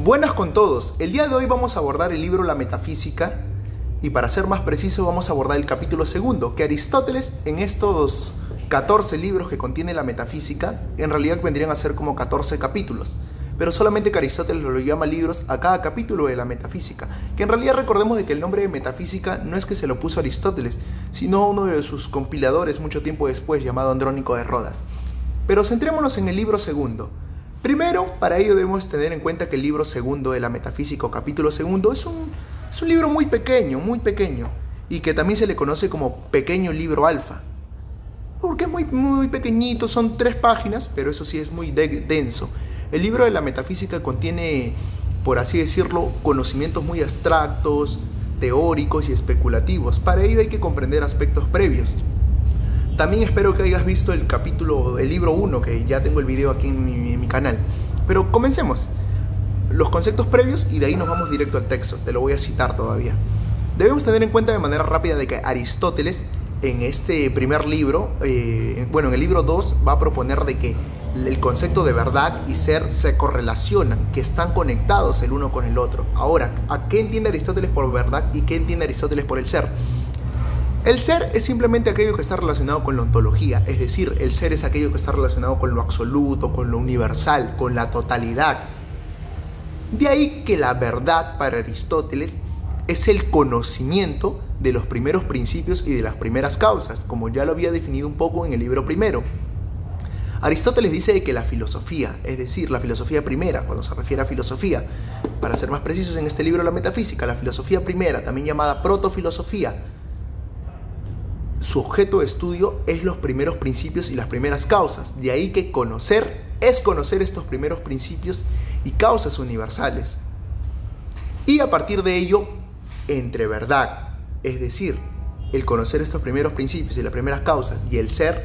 Buenas con todos. El día de hoy vamos a abordar el libro La Metafísica y, para ser más preciso, vamos a abordar el capítulo segundo, que Aristóteles, en estos 14 libros que contiene la Metafísica, en realidad vendrían a ser como 14 capítulos, pero solamente que Aristóteles lo llama libros a cada capítulo de la Metafísica, que en realidad recordemos de que el nombre de Metafísica no es que se lo puso Aristóteles, sino uno de sus compiladores mucho tiempo después, llamado Andrónico de Rodas. Pero centrémonos en el libro segundo. Primero, para ello debemos tener en cuenta que el libro segundo de la Metafísica, o capítulo segundo, es un libro muy pequeño, y que también se le conoce como pequeño libro alfa, porque es muy pequeñito, son 3 páginas, pero eso sí es muy denso. El libro de la Metafísica contiene, por así decirlo, conocimientos muy abstractos, teóricos y especulativos. Para ello hay que comprender aspectos previos. También espero que hayas visto el libro 1, que ya tengo el video aquí en mi canal. Pero comencemos. Los conceptos previos y de ahí nos vamos directo al texto. Te lo voy a citar todavía. Debemos tener en cuenta de manera rápida de que Aristóteles, en este primer libro, en el libro 2, va a proponer de que el concepto de verdad y ser se correlacionan, que están conectados el uno con el otro. Ahora, ¿a qué entiende Aristóteles por verdad y qué entiende Aristóteles por el ser? El ser es simplemente aquello que está relacionado con la ontología, es decir, el ser es aquello que está relacionado con lo absoluto, con lo universal, con la totalidad. De ahí que la verdad para Aristóteles es el conocimiento de los primeros principios y de las primeras causas, como ya lo había definido un poco en el libro primero. Aristóteles dice que la filosofía, es decir, la filosofía primera, cuando se refiere a filosofía, para ser más precisos en este libro La Metafísica, la filosofía primera, también llamada protofilosofía, su objeto de estudio es los primeros principios y las primeras causas. De ahí que conocer es conocer estos primeros principios y causas universales. Y a partir de ello, entre verdad, es decir, el conocer estos primeros principios y las primeras causas, y el ser,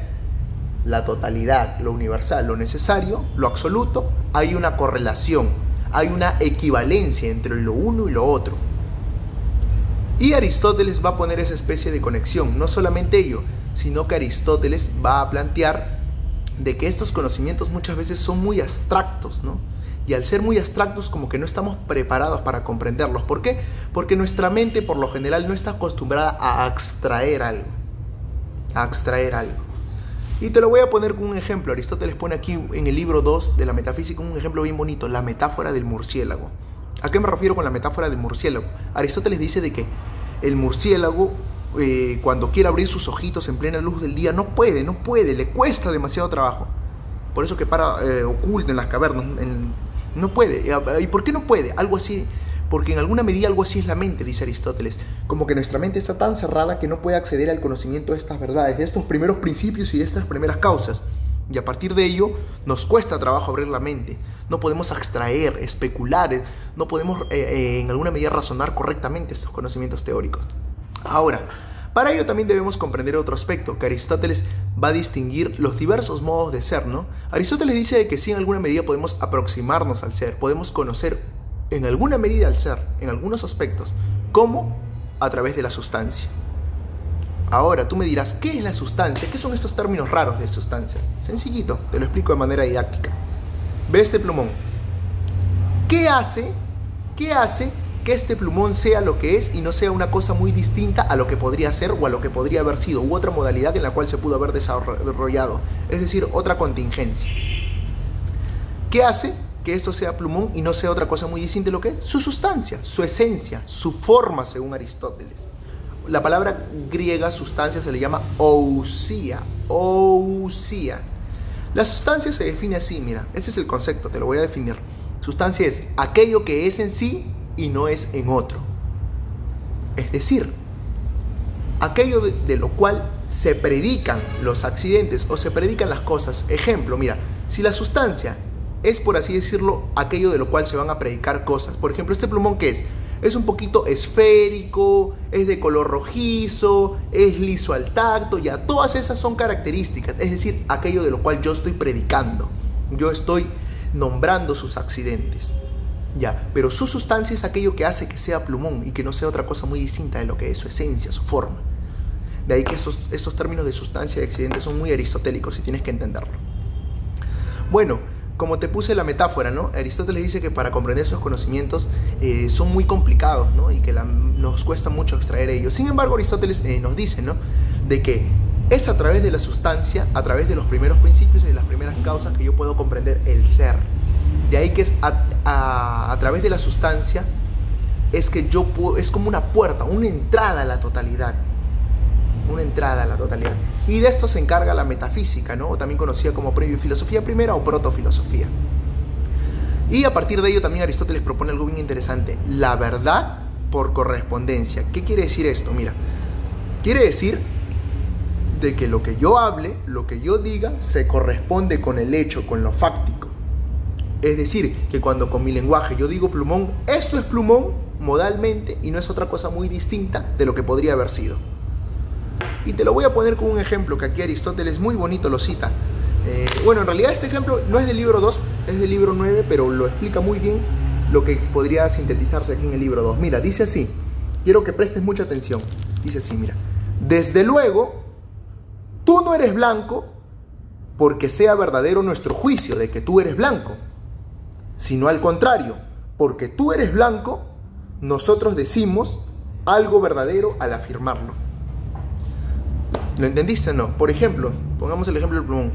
la totalidad, lo universal, lo necesario, lo absoluto, hay una correlación, hay una equivalencia entre lo uno y lo otro. Y Aristóteles va a poner esa especie de conexión. No solamente ello, sino que Aristóteles va a plantear de que estos conocimientos muchas veces son muy abstractos, ¿no? Y al ser muy abstractos, como que no estamos preparados para comprenderlos. ¿Por qué? Porque nuestra mente, por lo general, no está acostumbrada a abstraer algo. Y te lo voy a poner con un ejemplo. Aristóteles pone aquí en el libro 2 de la Metafísica un ejemplo bien bonito, la metáfora del murciélago. ¿A qué me refiero con la metáfora del murciélago? Aristóteles dice de que el murciélago, cuando quiere abrir sus ojitos en plena luz del día, no puede, le cuesta demasiado trabajo. Por eso que oculto en las cavernas, no puede. ¿Y por qué no puede? Algo así, porque en alguna medida algo así es la mente, dice Aristóteles. Como que nuestra mente está tan cerrada que no puede acceder al conocimiento de estas verdades, de estos primeros principios y de estas primeras causas. Y a partir de ello nos cuesta trabajo abrir la mente. No podemos abstraer, especular, no podemos en alguna medida razonar correctamente estos conocimientos teóricos. Ahora, para ello también debemos comprender otro aspecto, que Aristóteles va a distinguir los diversos modos de ser, ¿no? Aristóteles dice que sí, en alguna medida podemos aproximarnos al ser, podemos conocer en alguna medida al ser, en algunos aspectos. ¿Cómo? A través de la sustancia. Ahora, tú me dirás, ¿qué es la sustancia? ¿Qué son estos términos raros de sustancia? Sencillito, te lo explico de manera didáctica. Ve este plumón. ¿Qué hace que este plumón sea lo que es y no sea una cosa muy distinta a lo que podría ser o a lo que podría haber sido, u otra modalidad en la cual se pudo haber desarrollado? Es decir, otra contingencia. ¿Qué hace que esto sea plumón y no sea otra cosa muy distinta de lo que es? Su sustancia, su esencia, su forma, según Aristóteles. La palabra griega sustancia se le llama ousia. La sustancia se define así, mira, ese es el concepto, te lo voy a definir. Sustancia es aquello que es en sí y no es en otro. Es decir, aquello de lo cual se predican los accidentes o se predican las cosas. Ejemplo, mira, si la sustancia es, por así decirlo, aquello de lo cual se van a predicar cosas. Por ejemplo, este plumón, ¿qué es? Es un poquito esférico, es de color rojizo, es liso al tacto, ya todas esas son características, es decir, aquello de lo cual yo estoy predicando, yo estoy nombrando sus accidentes, ya, pero su sustancia es aquello que hace que sea plumón y que no sea otra cosa muy distinta de lo que es su esencia, su forma. De ahí que estos términos de sustancia y accidente son muy aristotélicos y tienes que entenderlo. Bueno, como te puse la metáfora, ¿no? Aristóteles dice que para comprender esos conocimientos son muy complicados, ¿no? Y que nos cuesta mucho extraer ellos. Sin embargo, Aristóteles nos dice, ¿no? De que es a través de la sustancia, a través de los primeros principios y de las primeras causas que yo puedo comprender el ser. De ahí que es a través de la sustancia es que yo puedo, es como una puerta, una entrada a la totalidad. Una entrada a la totalidad. Y de esto se encarga la metafísica, ¿no? O también conocida como filosofía primera o protofilosofía. Y a partir de ello también Aristóteles propone algo bien interesante: la verdad por correspondencia. ¿Qué quiere decir esto? Mira, quiere decir de que lo que yo hable, lo que yo diga, se corresponde con el hecho, con lo fáctico. Es decir, que cuando con mi lenguaje yo digo plumón, esto es plumón modalmente y no es otra cosa muy distinta de lo que podría haber sido. Y te lo voy a poner con un ejemplo que aquí Aristóteles muy bonito lo cita. Bueno, en realidad este ejemplo no es del libro 2, es del libro 9, pero lo explica muy bien lo que podría sintetizarse aquí en el libro 2. Mira, dice así, quiero que prestes mucha atención. Dice así, mira: desde luego, tú no eres blanco porque sea verdadero nuestro juicio de que tú eres blanco, sino al contrario, porque tú eres blanco, nosotros decimos algo verdadero al afirmarlo. ¿Lo entendiste o no? Por ejemplo, pongamos el ejemplo del plumón.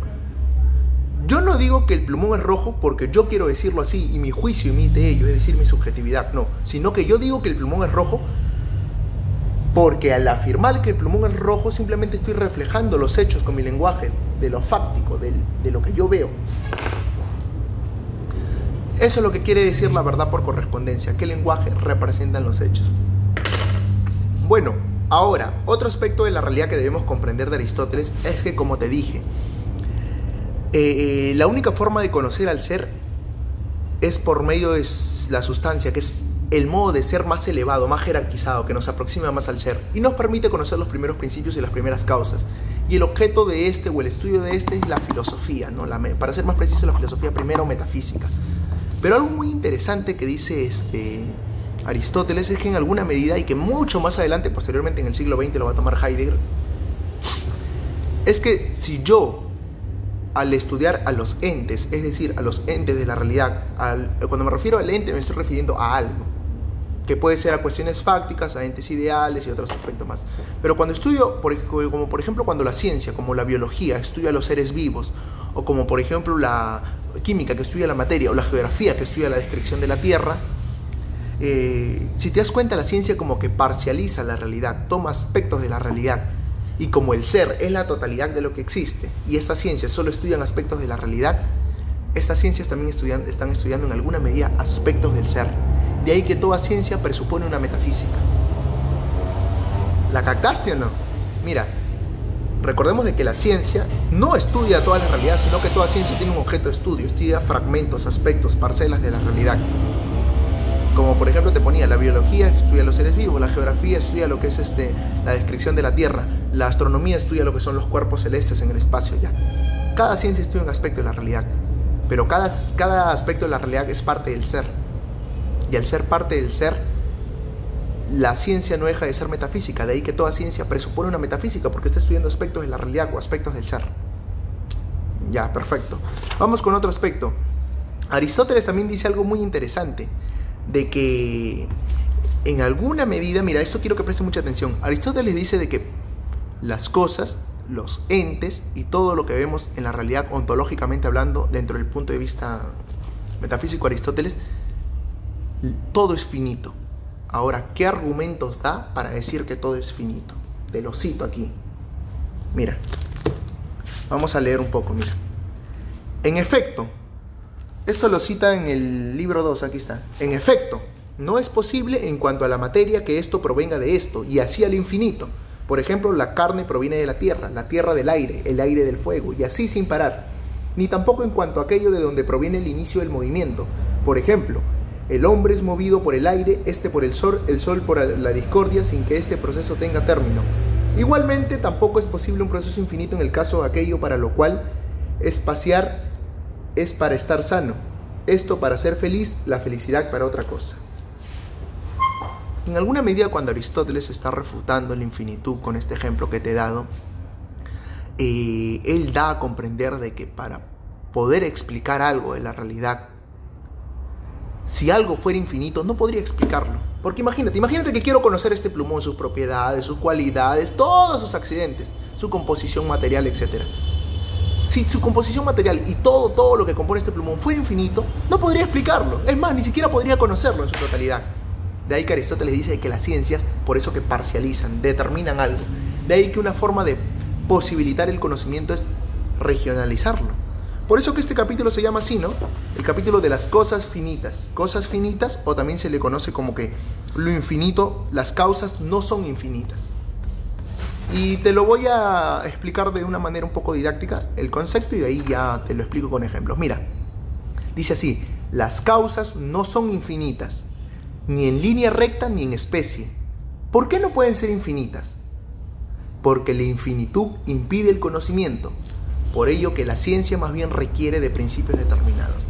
Yo no digo que el plumón es rojo porque yo quiero decirlo así y mi juicio emite ello, es decir, mi subjetividad, no, sino que yo digo que el plumón es rojo porque al afirmar que el plumón es rojo simplemente estoy reflejando los hechos con mi lenguaje, de lo fáctico, de lo que yo veo. Eso es lo que quiere decir la verdad por correspondencia. ¿Qué lenguaje representan los hechos? Bueno, ahora, otro aspecto de la realidad que debemos comprender de Aristóteles es que, como te dije, la única forma de conocer al ser es por medio de la sustancia, que es el modo de ser más elevado, más jerarquizado, que nos aproxima más al ser y nos permite conocer los primeros principios y las primeras causas. Y el objeto de este o el estudio de este es la filosofía, ¿no? Para ser más preciso, la filosofía primero metafísica. Pero algo muy interesante que dice Aristóteles es que en alguna medida, y que mucho más adelante, posteriormente en el siglo XX lo va a tomar Heidegger, es que si yo, al estudiar a los entes, es decir, a los entes de la realidad, cuando me refiero al ente me estoy refiriendo a algo, que puede ser a cuestiones fácticas, a entes ideales y otros aspectos más. Pero cuando estudio, como por ejemplo cuando la ciencia, como la biología, estudia a los seres vivos, o como por ejemplo la química, que estudia la materia, o la geografía, que estudia la descripción de la Tierra, si te das cuenta, la ciencia como que parcializa la realidad, toma aspectos de la realidad, y como el ser es la totalidad de lo que existe, y estas ciencias solo estudian aspectos de la realidad, estas ciencias también están estudiando en alguna medida aspectos del ser. De ahí que toda ciencia presupone una metafísica. ¿La captaste o no? Mira, recordemos de que la ciencia no estudia toda la realidad, sino que toda ciencia tiene un objeto de estudio, estudia fragmentos, aspectos, parcelas de la realidad. Como por ejemplo te ponía, la biología estudia los seres vivos, la geografía estudia lo que es la descripción de la Tierra, la astronomía estudia lo que son los cuerpos celestes en el espacio ya. Cada ciencia estudia un aspecto de la realidad, pero cada aspecto de la realidad es parte del ser. Y al ser parte del ser, la ciencia no deja de ser metafísica, de ahí que toda ciencia presupone una metafísica porque está estudiando aspectos de la realidad o aspectos del ser. Ya, perfecto. Vamos con otro aspecto. Aristóteles también dice algo muy interesante, de que en alguna medida, mira, esto quiero que preste mucha atención. Aristóteles dice de que las cosas, los entes y todo lo que vemos en la realidad ontológicamente hablando, dentro del punto de vista metafísico de Aristóteles, todo es finito. Ahora, ¿qué argumentos da para decir que todo es finito? Te lo cito aquí. Mira, vamos a leer un poco, mira. En efecto, esto lo cita en el libro 2, aquí está. En efecto, no es posible en cuanto a la materia que esto provenga de esto, y así al infinito. Por ejemplo, la carne proviene de la tierra del aire, el aire del fuego, y así sin parar. Ni tampoco en cuanto a aquello de donde proviene el inicio del movimiento. Por ejemplo, el hombre es movido por el aire, por el sol por la discordia, sin que este proceso tenga término. Igualmente, tampoco es posible un proceso infinito en el caso de aquello para lo cual espaciar es para estar sano, esto para ser feliz, la felicidad para otra cosa. En alguna medida, cuando Aristóteles está refutando la infinitud con este ejemplo que te he dado, él da a comprender de que para poder explicar algo de la realidad. Si algo fuera infinito, no podría explicarlo. Porque imagínate que quiero conocer este plumón, sus propiedades, sus cualidades, todos sus accidentes, su composición material, etc. Si su composición material y todo lo que compone este plumón fuera infinito, no podría explicarlo. Es más, ni siquiera podría conocerlo en su totalidad. De ahí que Aristóteles dice que las ciencias, por eso que parcializan, determinan algo. De ahí que una forma de posibilitar el conocimiento es regionalizarlo. Por eso que este capítulo se llama así, ¿no? El capítulo de las cosas finitas. Cosas finitas, o también se le conoce como que lo infinito, las causas no son infinitas. Y te lo voy a explicar de una manera un poco didáctica, el concepto, y de ahí ya te lo explico con ejemplos. Mira, dice así: las causas no son infinitas, ni en línea recta ni en especie. ¿Por qué no pueden ser infinitas? Porque la infinitud impide el conocimiento. Por ello que la ciencia más bien requiere de principios determinados.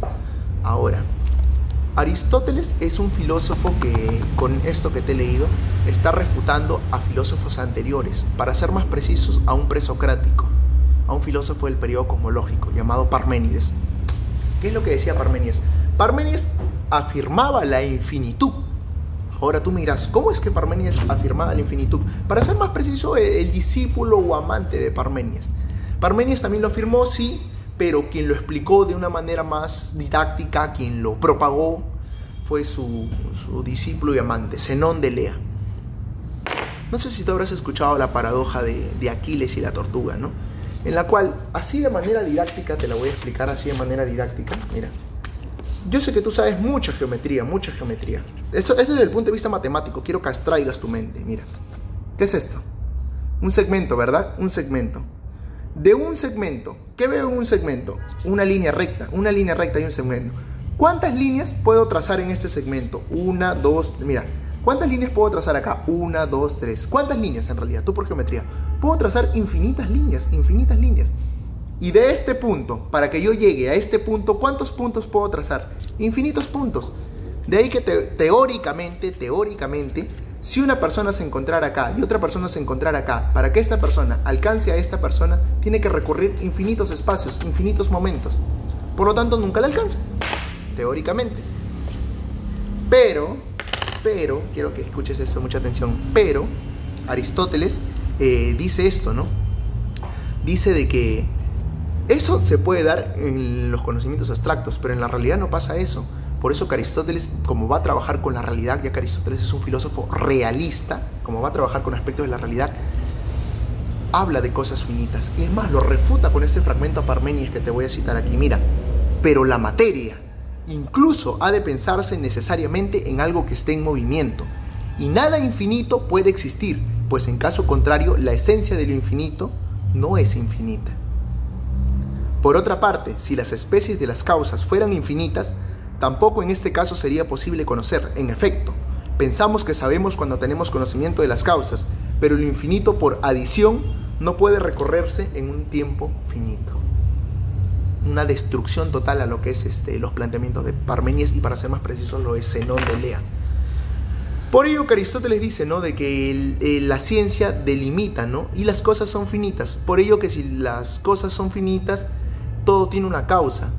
Ahora, Aristóteles es un filósofo que, con esto que te he leído, está refutando a filósofos anteriores, para ser más precisos, a un presocrático, a un filósofo del periodo cosmológico llamado Parménides. ¿Qué es lo que decía Parménides? Parménides afirmaba la infinitud. Ahora tú miras, ¿cómo es que Parménides afirmaba la infinitud? Para ser más preciso, el discípulo o amante de Parménides. Parménides también lo afirmó, sí, pero quien lo explicó de una manera más didáctica, quien lo propagó, fue su discípulo y amante, Zenón de Elea. No sé si tú habrás escuchado la paradoja de Aquiles y la tortuga, ¿no? En la cual, así de manera didáctica, te la voy a explicar así de manera didáctica. Mira, yo sé que tú sabes mucha geometría, mucha geometría. Esto desde el punto de vista matemático, quiero que abstraigas tu mente. Mira, ¿qué es esto? Un segmento, ¿verdad? Un segmento. De un segmento, ¿qué veo en un segmento? Una línea recta y un segmento. ¿Cuántas líneas puedo trazar en este segmento? Una, dos, mira. ¿Cuántas líneas puedo trazar acá? Una, dos, tres. ¿Cuántas líneas en realidad? Tú por geometría. Puedo trazar infinitas líneas, infinitas líneas. Y de este punto, para que yo llegue a este punto, ¿cuántos puntos puedo trazar? Infinitos puntos. De ahí que teóricamente, si una persona se encontrara acá y otra persona se encontrara acá, para que esta persona alcance a esta persona, tiene que recorrer infinitos espacios, infinitos momentos. Por lo tanto, nunca la alcanza, teóricamente. Pero, quiero que escuches esto, mucha atención, pero Aristóteles dice esto, ¿no? Dice de que eso se puede dar en los conocimientos abstractos, pero en la realidad no pasa eso. Por eso que Aristóteles, como va a trabajar con la realidad, ya que Aristóteles es un filósofo realista, como va a trabajar con aspectos de la realidad, habla de cosas finitas. Y es más, lo refuta con este fragmento a Parménides que te voy a citar aquí. Mira, pero la materia incluso ha de pensarse necesariamente en algo que esté en movimiento. Y nada infinito puede existir, pues en caso contrario, la esencia de lo infinito no es infinita. Por otra parte, si las especies de las causas fueran infinitas, tampoco en este caso sería posible conocer. En efecto, pensamos que sabemos cuando tenemos conocimiento de las causas, pero lo infinito por adición no puede recorrerse en un tiempo finito. Una destrucción total a lo que es los planteamientos de Parménides y, para ser más precisos, lo de Zenón de Elea. Por ello que Aristóteles dice, ¿no?, de que la ciencia delimita, ¿no?, y las cosas son finitas. Por ello que si las cosas son finitas, todo tiene una causa.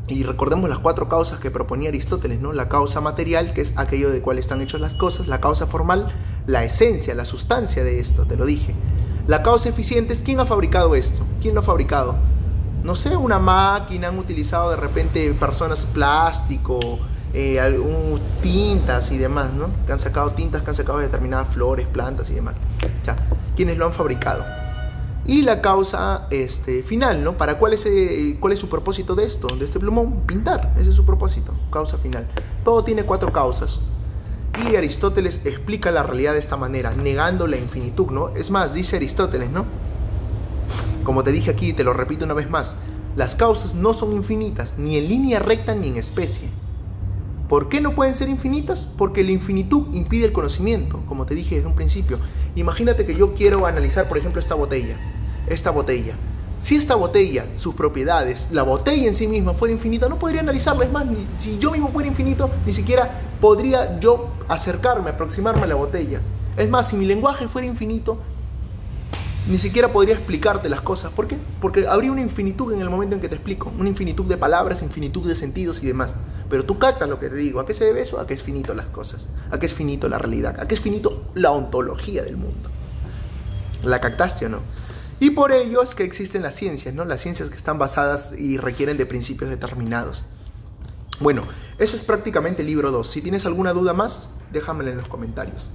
Y recordemos las 4 causas que proponía Aristóteles, ¿no? La causa material, que es aquello de cual están hechas las cosas. La causa formal, la esencia, la sustancia de esto, te lo dije. La causa eficiente es ¿quién ha fabricado esto? ¿Quién lo ha fabricado? No sé, una máquina, han utilizado de repente personas plástico, tintas y demás, ¿no? Que han sacado tintas, que han sacado de determinadas flores, plantas y demás. Ya, ¿quiénes lo han fabricado? Y la causa final, ¿no? ¿Cuál es su propósito de esto, de este plumón? Pintar, ese es su propósito, causa final. Todo tiene 4 causas. Y Aristóteles explica la realidad de esta manera, negando la infinitud, ¿no? Es más, dice Aristóteles, ¿no? Como te dije aquí, te lo repito una vez más, las causas no son infinitas, ni en línea recta ni en especie. ¿Por qué no pueden ser infinitas? Porque la infinitud impide el conocimiento, como te dije desde un principio. Imagínate que yo quiero analizar, por ejemplo, esta botella. Si esta botella, sus propiedades, la botella en sí misma fuera infinita, no podría analizarla. Es más, si yo mismo fuera infinito, ni siquiera podría yo acercarme, aproximarme a la botella. Es más, si mi lenguaje fuera infinito, Ni siquiera podría explicarte las cosas. ¿Por qué? Porque habría una infinitud en el momento en que te explico. Una infinitud de palabras, infinitud de sentidos y demás. Pero tú captas lo que te digo. ¿A qué se debe eso? A que es finito las cosas. A que es finito la realidad. A que es finito la ontología del mundo. ¿La captaste o no? Y por ello es que existen las ciencias, ¿no? Las ciencias que están basadas y requieren de principios determinados. Bueno, eso es prácticamente el libro 2. Si tienes alguna duda más, déjamela en los comentarios.